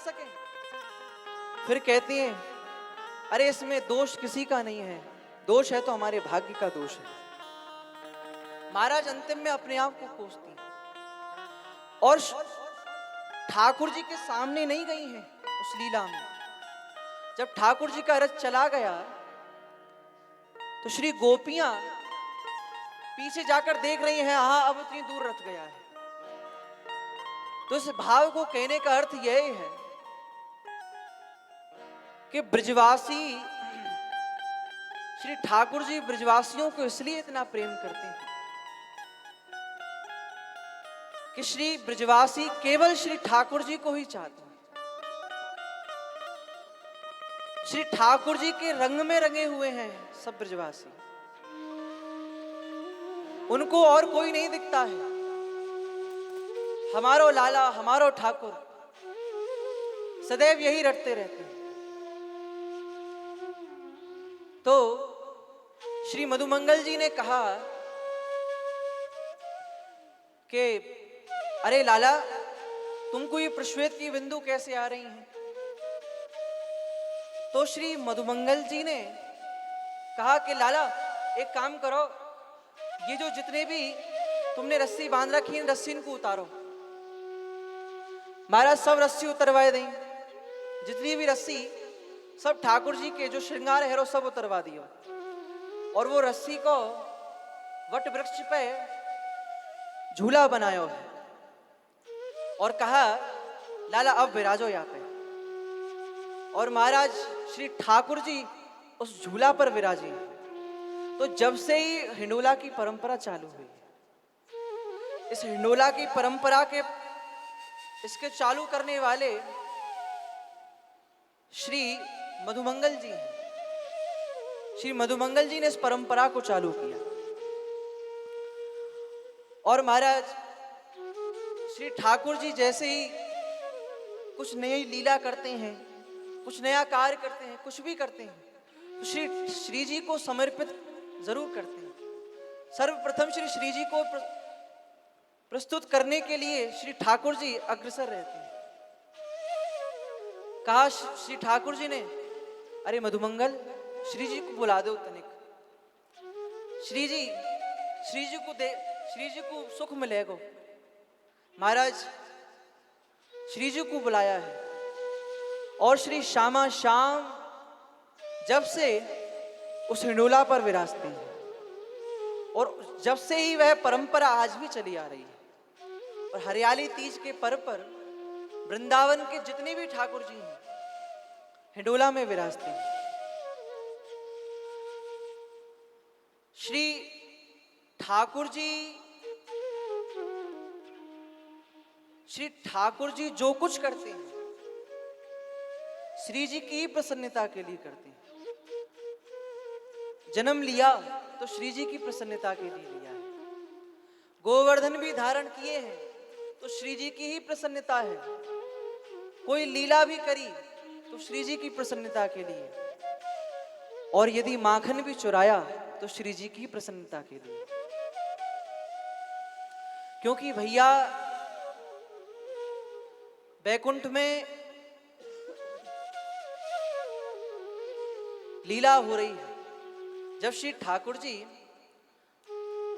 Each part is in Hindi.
सके। फिर कहती हैं, अरे इसमें दोष किसी का नहीं है, दोष है तो हमारे भाग्य का दोष है। महाराज अंतिम में अपने आप को कोसती हैं और ठाकुर जी के सामने नहीं गई हैं उस लीला में। जब ठाकुर जी का रथ चला गया तो श्री गोपियां पीछे जाकर देख रही हैं, हाँ अब इतनी दूर रथ गया है। तो इस भाव को कहने का अर्थ यह है कि ब्रजवासी श्री ठाकुर जी ब्रजवासियों को इसलिए इतना प्रेम करते हैं कि श्री ब्रजवासी केवल श्री ठाकुर जी को ही चाहते हैं। श्री ठाकुर जी के रंग में रंगे हुए हैं सब ब्रजवासी, उनको और कोई नहीं दिखता है। हमारो लाला हमारो ठाकुर सदैव यही रटते रहते हैं। तो श्री मधुमंगल जी ने कहा कि अरे लाला, तुमको ये प्रश्वेत की बिंदु कैसे आ रही हैं? तो श्री मधुमंगल जी ने कहा कि लाला एक काम करो, ये जो जितने भी तुमने रस्सी बांध रखी है, रस्सी इनको उतारो। महाराज सब रस्सी उतरवाए दें, जितनी भी रस्सी सब ठाकुर जी के जो श्रृंगार है वो सब उतरवा दियो। और वो रस्सी को वट वृक्ष पे झूला बनायो है और कहा लाला अब विराजो यहाँ पे। और महाराज श्री ठाकुर जी उस झूला पर विराजे हैं। तो जब से ही हिंडोला की परंपरा चालू हुई, इस हिंडोला की परंपरा के इसके चालू करने वाले श्री मधुमंगल जी हैं। श्री मधुमंगल जी ने इस परंपरा को चालू किया। और महाराज श्री ठाकुर जी जैसे ही कुछ नई लीला करते हैं, कुछ नया कार्य करते हैं, कुछ भी करते हैं, तो श्री जी को समर्पित जरूर करते हैं। सर्वप्रथम श्री जी को प्रस्तुत करने के लिए श्री ठाकुर जी अग्रसर रहते हैं। कहा श्री ठाकुर जी ने, अरे मधुमंगल श्री जी को बुला दो तनिक, श्री जी को सुख मिलेगा। महाराज श्री जी को बुलाया है और श्री श्यामा श्याम जब से उस हिंडोला पर विराजते हैं और जब से ही वह परंपरा आज भी चली आ रही है। और हरियाली तीज के पर्व पर वृंदावन के जितने भी ठाकुर जी हैं हिंडोला में विराजते हैं। श्री ठाकुर जी जो कुछ करते हैं श्री जी की प्रसन्नता के लिए करते हैं। जन्म लिया तो श्री जी की प्रसन्नता के लिए लिया है। गोवर्धन भी धारण किए हैं तो श्री जी की ही प्रसन्नता है। कोई लीला भी करी तो श्री जी की प्रसन्नता के लिए। और यदि माखन भी चुराया तो श्री जी की प्रसन्नता के लिए। क्योंकि भैया बैकुंठ में लीला हो रही है। जब श्री ठाकुर जी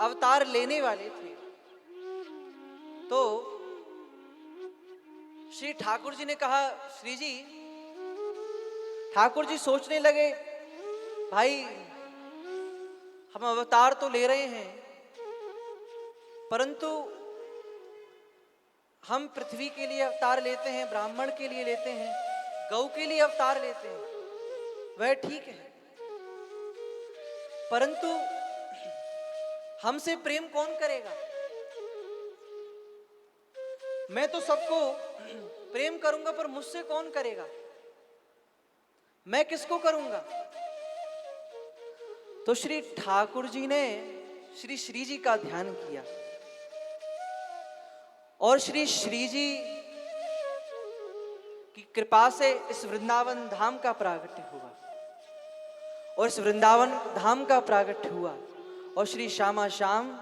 अवतार लेने वाले थे तो श्री ठाकुर जी ने कहा, श्री जी, ठाकुर जी सोचने लगे, भाई हम अवतार तो ले रहे हैं परंतु हम पृथ्वी के लिए अवतार लेते हैं, ब्राह्मण के लिए लेते हैं, गौ के लिए अवतार लेते हैं, वह ठीक है, परंतु हमसे प्रेम कौन करेगा? मैं तो सबको प्रेम करूंगा पर मुझसे कौन करेगा? मैं किसको करूंगा? तो श्री ठाकुर जी ने श्री जी का ध्यान किया और श्री जी की कृपा से इस वृंदावन धाम का प्रागट्य हुआ। और इस वृंदावन धाम का प्रागट्य हुआ और श्री श्यामा श्याम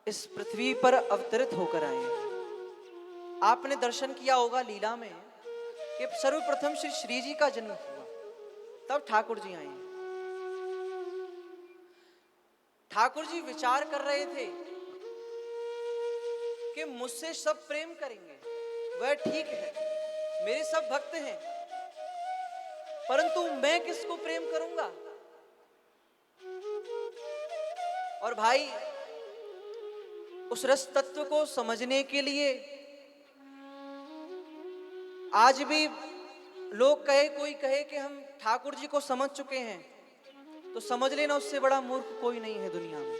इस पृथ्वी पर अवतरित होकर आए हैं। आपने दर्शन किया होगा लीला में कि सर्वप्रथम श्री श्री जी का जन्म हुआ, तब ठाकुर जी आए। ठाकुर जी विचार कर रहे थे कि मुझसे सब प्रेम करेंगे, वह ठीक है, मेरे सब भक्त हैं, परंतु मैं किसको प्रेम करूंगा। और भाई, उस रस तत्व को समझने के लिए आज भी लोग कहे, कोई कहे कि हम ठाकुर जी को समझ चुके हैं, तो समझ लेना उससे बड़ा मूर्ख कोई नहीं है दुनिया में।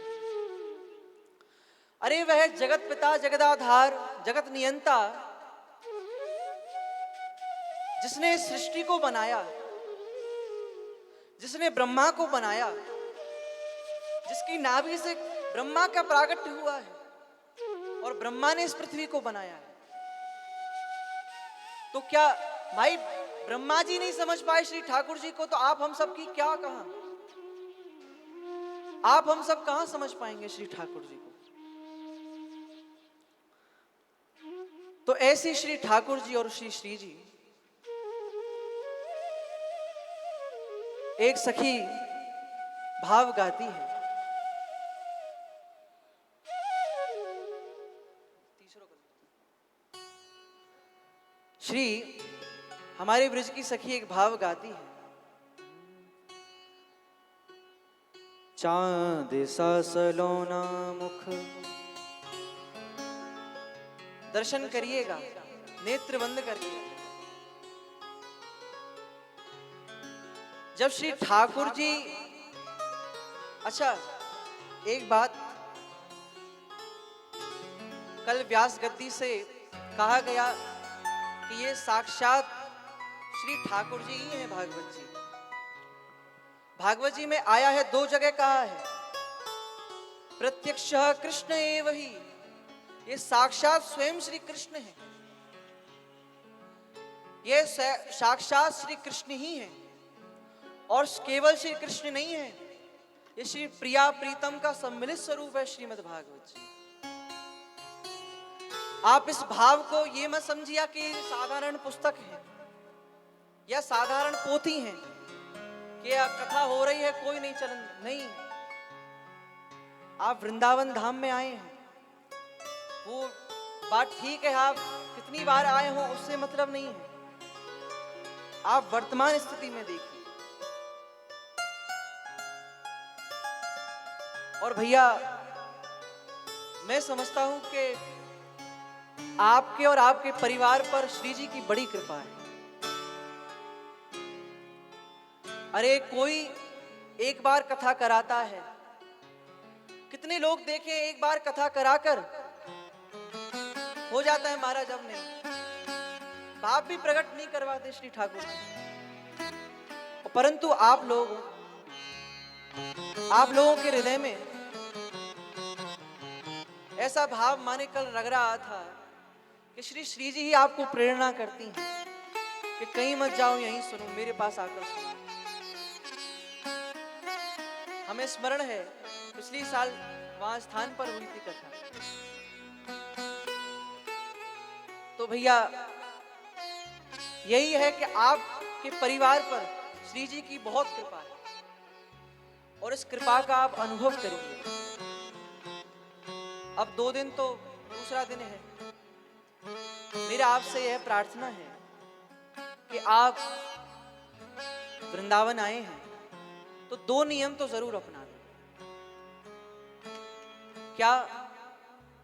अरे वह जगत पिता, जगदाधार, जगत नियंता, जिसने सृष्टि को बनाया, जिसने ब्रह्मा को बनाया, जिसकी नाभि से ब्रह्मा का प्रागट्य हुआ है, और ब्रह्मा ने इस पृथ्वी को बनाया है, तो क्या भाई ब्रह्मा जी नहीं समझ पाए श्री ठाकुर जी को, तो आप हम सब की क्या कहां, आप हम सब कहां समझ पाएंगे श्री ठाकुर जी को। तो ऐसे श्री ठाकुर जी और श्री श्री जी एक सखी भाव गाती है। श्री हमारे ब्रज की सखी एक भाव गाती है। चांद सा सलोना मुख, दर्शन करिएगा नेत्र बंद करके। जब श्री ठाकुर जी, अच्छा एक बात, कल व्यास गद्दी से कहा गया कि ये साक्षात श्री ठाकुर जी ही हैं। भागवत जी, भागवत जी में आया है, दो जगह कहा है, प्रत्यक्ष कृष्ण एव ही, ये साक्षात स्वयं श्री कृष्ण है, ये साक्षात श्री कृष्ण ही है। और केवल श्री कृष्ण नहीं है, ये श्री प्रिया प्रीतम का सम्मिलित स्वरूप है श्रीमद् भागवत जी। आप इस भाव को ये मत समझिए कि साधारण पुस्तक है या साधारण पोथी है कि कथा हो रही है, कोई नहीं चलन, नहीं। आप वृंदावन धाम में आए हैं, वो बात ठीक है, आप कितनी बार आए हो उससे मतलब नहीं है, आप वर्तमान स्थिति में देखिए। और भैया, मैं समझता हूं कि आपके और आपके परिवार पर श्री जी की बड़ी कृपा है। अरे कोई एक बार कथा कराता है, कितने लोग देखे एक बार कथा कराकर हो जाता है महाराज, अब नहीं, भाव भी प्रकट नहीं करवाते श्री ठाकुर जी। परंतु आप लोगों के हृदय में ऐसा भाव माने कल लग रहा था कि श्री श्री जी ही आपको प्रेरणा करती हैं कि कहीं मत जाओ, यहीं सुनो, मेरे पास आकर सुनो। हमें स्मरण है पिछली साल वहां स्थान पर हुई थी कथा। तो भैया यही है कि आपके परिवार पर श्री जी की बहुत कृपा है, और इस कृपा का आप अनुभव करिए। अब 2 दिन तो दूसरा दिन है, मेरा आपसे यह प्रार्थना है कि आप वृंदावन आए हैं तो 2 नियम तो जरूर अपना लें। क्या?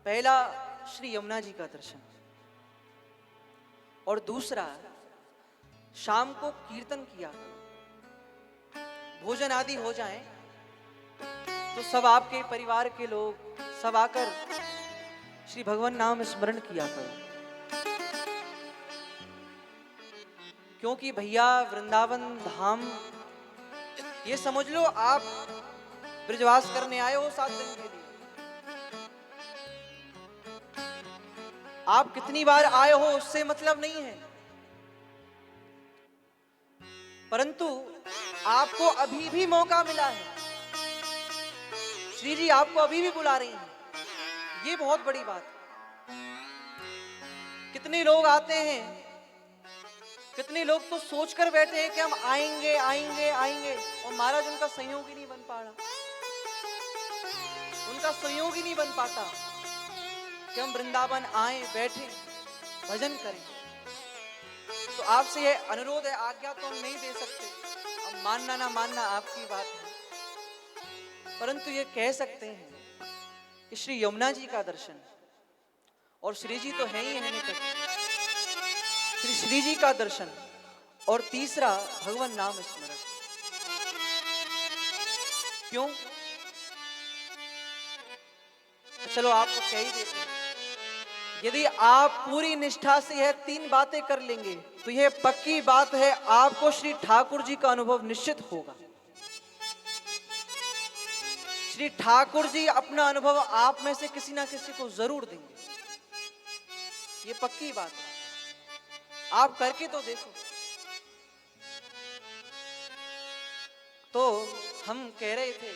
पहला, श्री यमुना जी का दर्शन, और दूसरा, शाम को कीर्तन किया, भोजन आदि हो जाए तो सब आपके परिवार के लोग सब आकर श्री भगवान नाम स्मरण किया करो। क्योंकि भैया वृंदावन धाम, ये समझ लो आप ब्रजवास करने आए हो 7 दिन के लिए, आप कितनी बार आए हो उससे मतलब नहीं है, परंतु आपको अभी भी मौका मिला है। श्री जी आपको अभी भी बुला रही हैं, ये बहुत बड़ी बात है। कितने लोग आते हैं कितने लोग तो सोच कर बैठे हैं कि हम आएंगे आएंगे आएंगे, और महाराज उनका संयोग ही नहीं बन पा रहा, उनका संयोग ही नहीं बन पाता कि हम वृंदावन आए, बैठे, भजन करें। तो आपसे यह अनुरोध है, आज्ञा तो हम नहीं दे सकते, अब मानना ना मानना आपकी बात है, परंतु ये कह सकते हैं कि श्री यमुना जी का दर्शन, और श्री जी तो है ही है निकट, श्री जी का दर्शन, और तीसरा भगवान नाम स्मरण। क्यों? चलो आपको कह ही देते हैं, यदि आप पूरी निष्ठा से यह 3 बातें कर लेंगे तो यह पक्की बात है, आपको श्री ठाकुर जी का अनुभव निश्चित होगा। श्री ठाकुर जी अपना अनुभव आप में से किसी ना किसी को जरूर देंगे, ये पक्की बात है, आप करके तो देखो। तो हम कह रहे थे,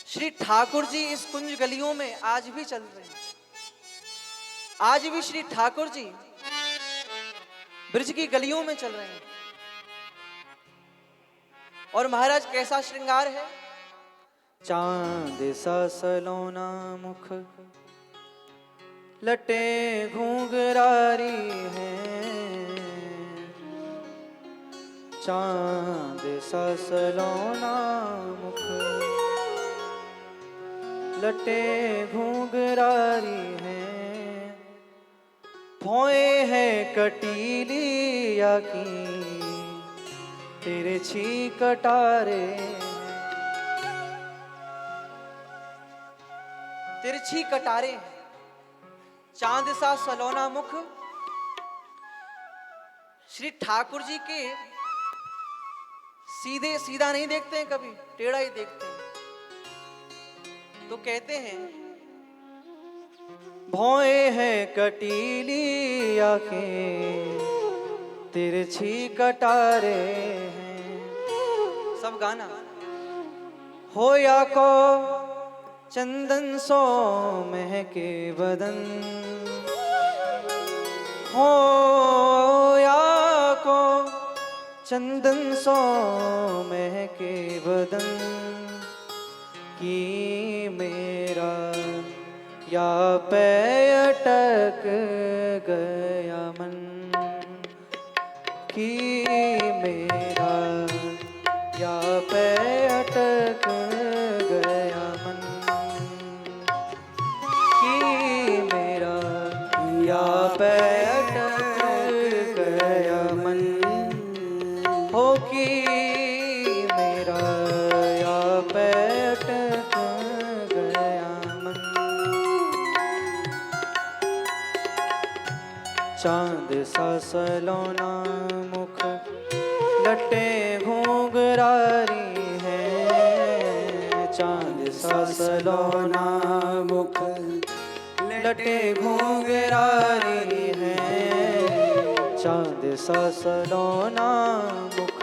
श्री ठाकुर जी इस कुंज गलियों में आज भी चल रहे हैं, आज भी श्री ठाकुर जी ब्रज की गलियों में चल रहे हैं। और महाराज कैसा श्रृंगार है, चांद सा सलोना मुख, लटे घूंघरारी हैं, चांद सा सलोना मुख, लटे घूंघरारी हैं, भौए है कटीली या की, तिरछी कटारे, तिरछी कटारे, चांद सा सलोना मुख। श्री ठाकुर जी के सीधे सीधा नहीं देखते हैं, कभी टेढ़ा ही देखते हैं। तो कहते हैं, भौए है कटीली आंखें, तिरछी कटारे हैं। सब गाना। होया को चंदन सो महके बदन, होया को चंदन सो महके बदन, कि मेरा या पे अटक गया मन, कि मेरा या पे अटक गया मन, कि मेरा या पे अटक गया मन, हो कि मेरा या पे अटक गया मन। चांद सा सलोना मुख, लटे घूंघरारी है, चांद सा सलोना मुख, लटे घूंघरारी है, चांद सा सलोना मुख,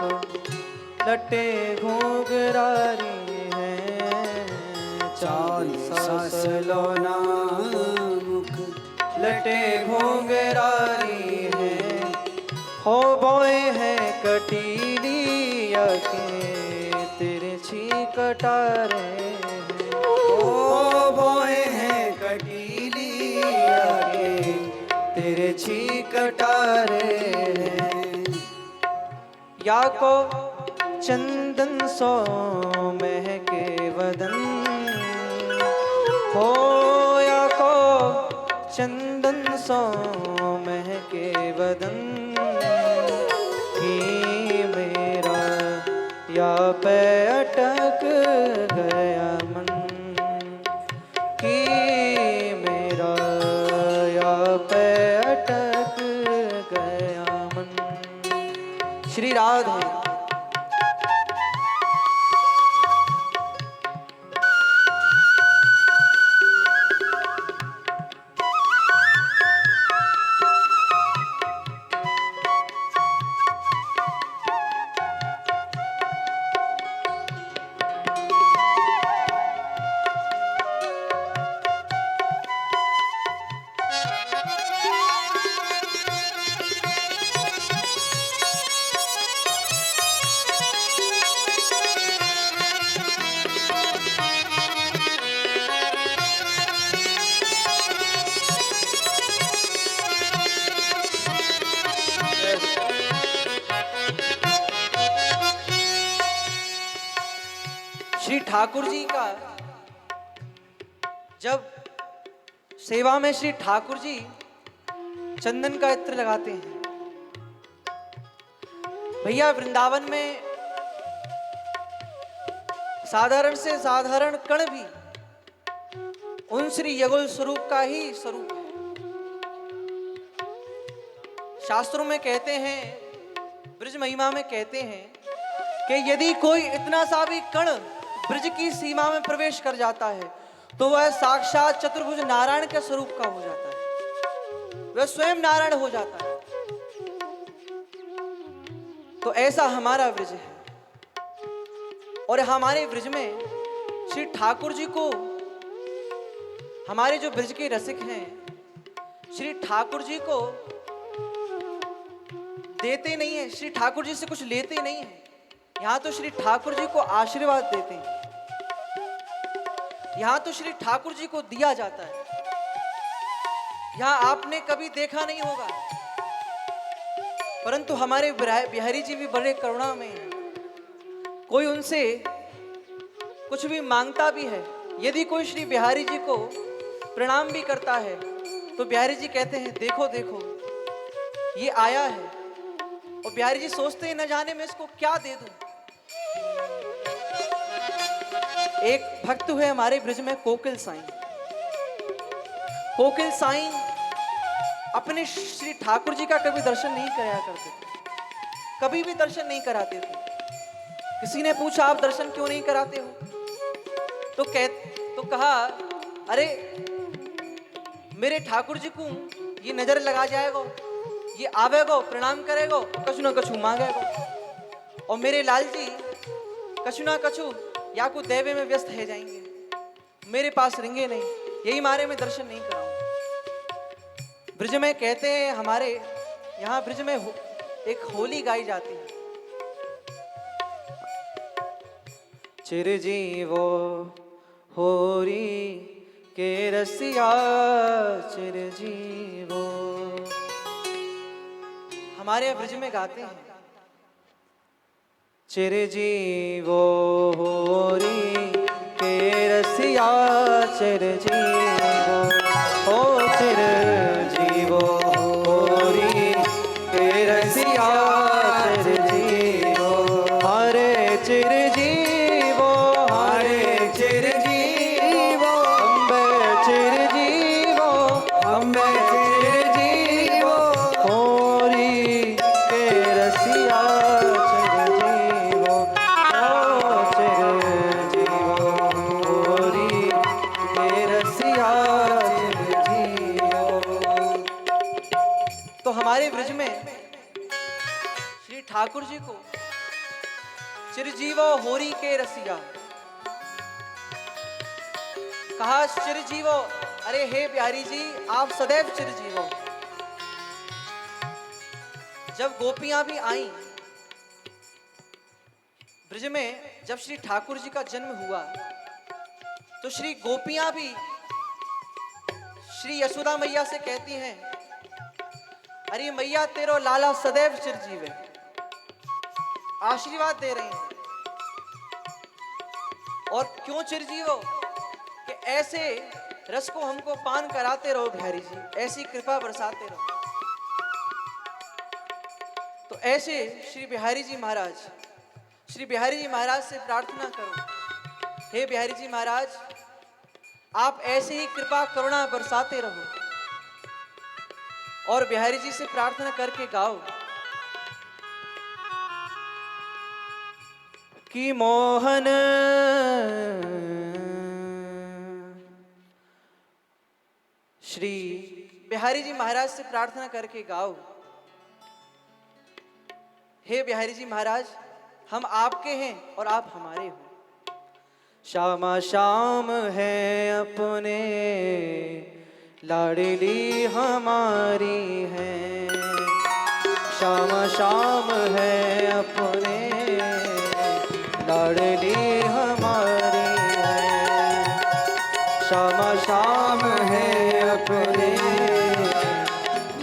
लटे घूंघरारी है, चांद सा सलोना मुख, लटे घूंघरारी है, हो बोए है कटीली आंखें, तिरछी कटारे हैं, हो बोए है कटीली आंखें, तिरछी कटारे हैं, या को चंदन सो महके बदन, हो या को चंदन सो महके बदन, कि मेरा या पे अटक गया मन, कि मेरा या पे अटक गया मन। श्री राधे। ठाकुर जी का जब सेवा में श्री ठाकुर जी चंदन का इत्र लगाते हैं, भैया वृंदावन में साधारण से साधारण कण भी उन श्री युगल स्वरूप का ही स्वरूप है। शास्त्रों में कहते हैं, ब्रज महिमा में कहते हैं कि यदि कोई इतना सा भी कण ब्रज की सीमा में प्रवेश कर जाता है तो वह साक्षात चतुर्भुज नारायण के स्वरूप का हो जाता है, वह स्वयं नारायण हो जाता है। तो ऐसा हमारा ब्रज है और हमारे ब्रज में श्री ठाकुर जी को, हमारे जो ब्रज के रसिक हैं, श्री ठाकुर जी को देते नहीं है, श्री ठाकुर जी से कुछ लेते नहीं है, यहां तो श्री ठाकुर जी को आशीर्वाद देते हैं, यहां तो श्री ठाकुर जी को दिया जाता है। यहां आपने कभी देखा नहीं होगा, परंतु हमारे बिहारी जी भी बड़े करुणा में हैं। कोई उनसे कुछ भी मांगता भी है, यदि कोई श्री बिहारी जी को प्रणाम भी करता है तो बिहारी जी कहते हैं देखो देखो ये आया है, और बिहारी जी सोचते हैं न जाने मैं इसको क्या दे दूं। एक भक्त हुए हमारे ब्रज में कोकिल साईं। कोकिल साईं अपने श्री ठाकुर जी का कभी दर्शन नहीं कराया करते थे, कभी भी दर्शन नहीं कराते थे। किसी ने पूछा आप दर्शन क्यों नहीं कराते हो, तो कहा अरे मेरे ठाकुर जी को ये नजर लगा जाएगा, ये आवेगो प्रणाम करेगो, कछु ना कछु मांगेगो, और मेरे लाल जी कछु ना कछु या को देवे में व्यस्त है जाएंगे, मेरे पास रहेंगे नहीं, यही मारे में दर्शन नहीं कराऊं। ब्रज में कहते हैं, हमारे यहाँ ब्रज में एक होली गाई जाती है। चिरजीवो होरी के रसिया चिरजीवो, हमारे ब्रज में गाते हैं चिरजीवो होरी के रसिया चिरजीवो, ओ चिरजीवो होरी के रसिया चिरजीवो, हरे चिरजीवो हरे चिरजीवो, अम्बे चिरजीवो अम्बे चिरजीवो, होरी के रसिया हमारे ब्रज में श्री ठाकुर जी को चिरजीवो होरी के रसिया कहा। चिरजीवो, अरे हे बिहारी जी आप सदैव चिरजीवो। जब गोपियां भी आई ब्रज में, जब श्री ठाकुर जी का जन्म हुआ तो श्री गोपियां भी श्री यशोदा मैया से कहती हैं, अरे मैया तेरो लाला सदैव चिरजीव है, आशीर्वाद दे रहे हैं। और क्यों चिरजीव हो कि ऐसे रस को हमको पान कराते रहो बिहारी जी, ऐसी कृपा बरसाते रहो। तो ऐसे श्री बिहारी जी महाराज, श्री बिहारी जी महाराज से प्रार्थना करो, हे बिहारी जी महाराज आप ऐसे ही कृपा करुणा बरसाते रहो। और बिहारी जी से प्रार्थना करके गाओ कि मोहन श्री बिहारी जी महाराज से प्रार्थना करके गाओ, हे बिहारी जी महाराज हम आपके हैं और आप हमारे हो। श्यामा श्याम है अपने लाडली हमारी है, श्याम श्याम है अपने लाडली हमारी है, श्याम श्याम है अपने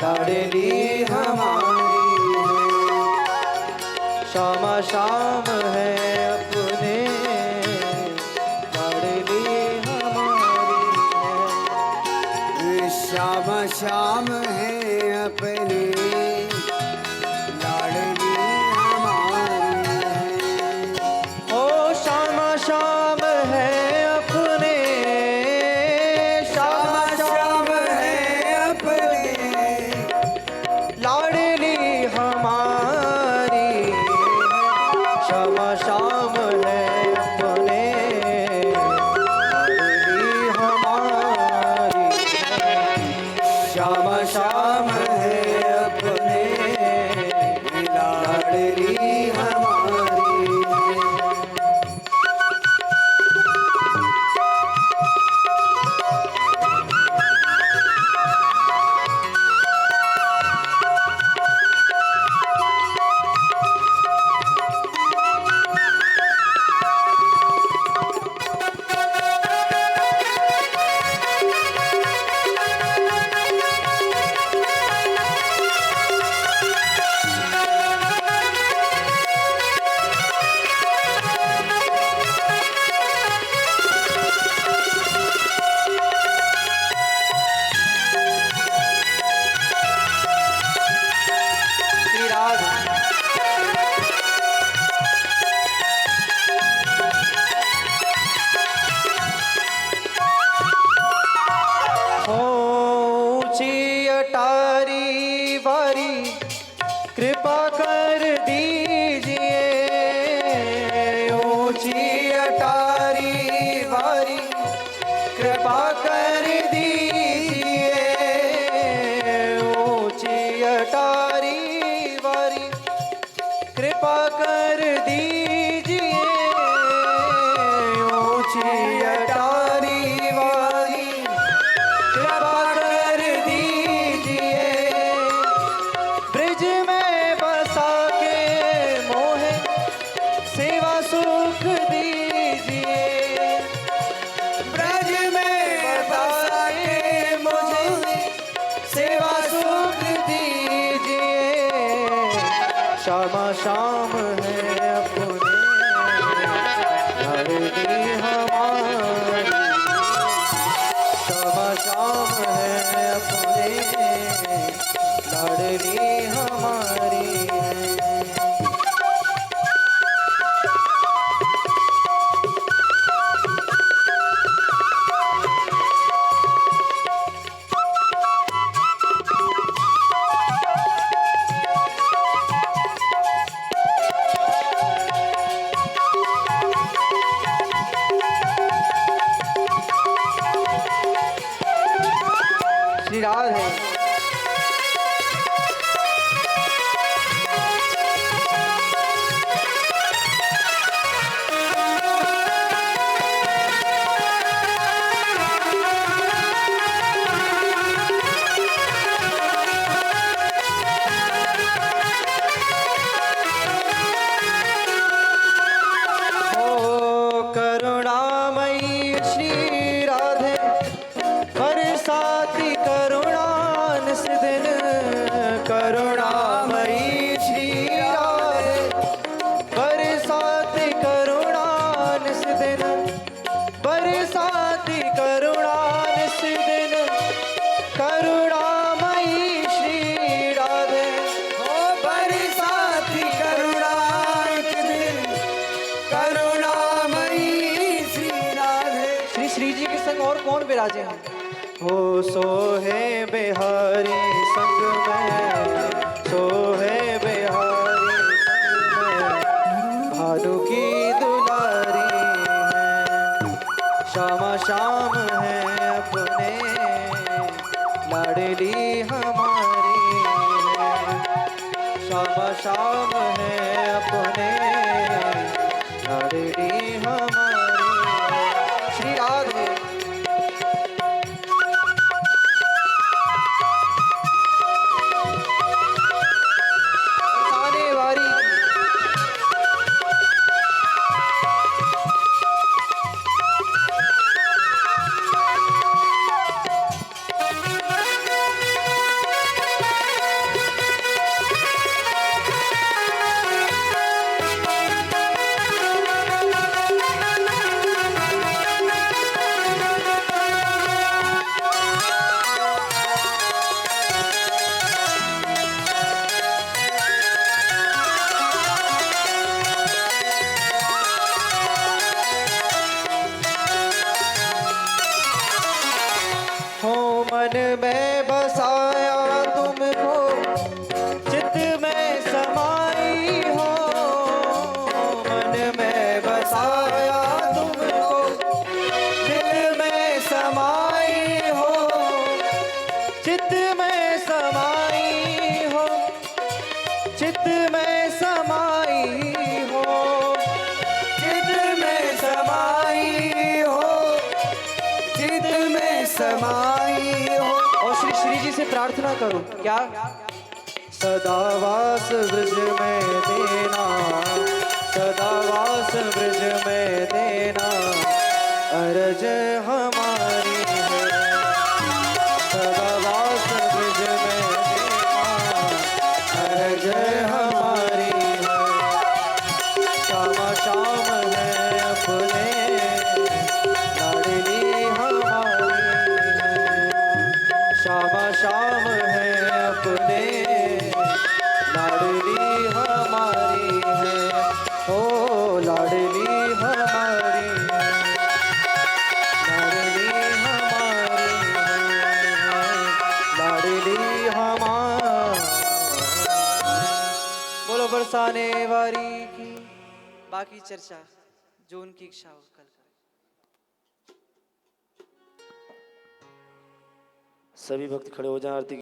लाडली हमारी है, श्याम श्याम है अपने कृपा कर दीजिए ऊंची अटारी वारी, कृपा कर दीजिए ऊंची अटारी वारी, कृपा कर दीजिए ऊंची अटारी वारी, कृपा कर दीजिए ब्रिज में बसा के मोहे सेवा सुख दीजिए, ब्रज में बसा के मुझे सेवा सुख दीजिए। श्यामा श्याम है अपने धरती हमारी, श्यामा श्याम है अपने लाडली हमारी है। श्री राधे करुणामयी श्री राधे बरसाती करुणा निस दिन, करुणामयी श्री राधे बरसाती करुणा निस दिन, बरसाती करुणा निस दिन, करुणामयी श्री राधे ओ बरसाती करुणा निस दिन, करुणामयी श्री राधे। श्री श्री जी के संग और कौन विराजे हैं? हो सोहे बिहारी संग में, सोहे बिहारी संग में, भानु की दुलारी है। श्यामा श्याम है अपने लाडली हमारी है, श्यामा श्याम है अपने लाडली हमारी है। श्री राधे बरसाने वारी हो मन में बसाया तुमको, चित्त में समाई हो, मन में बसाया तुमको, चित्त में समाई हो, चित्त में समाई हो, चित्त में समाई हो, चित्त में समाई हो, चित्त में समाई हो। और श्री श्री जी से प्रार्थना करो क्या? सदावास ब्रज में देना, सदावास ब्रज में देना, अरज हमारी है। सदावास ब्रज में देना, अरज हमारी है। श्यामा श्याम है अपने लाडली हमारी है, श्यामा श्याम है अपने लाडली हमारी है। ओ लाडली हमारी है, लाडली हमारी है, लाडली हमारी। बोलो बरसाने वाली की। बाकी चर्चा जो उनकी इच्छा हो कल करें। सभी भक्त खड़े हो जाएं आरती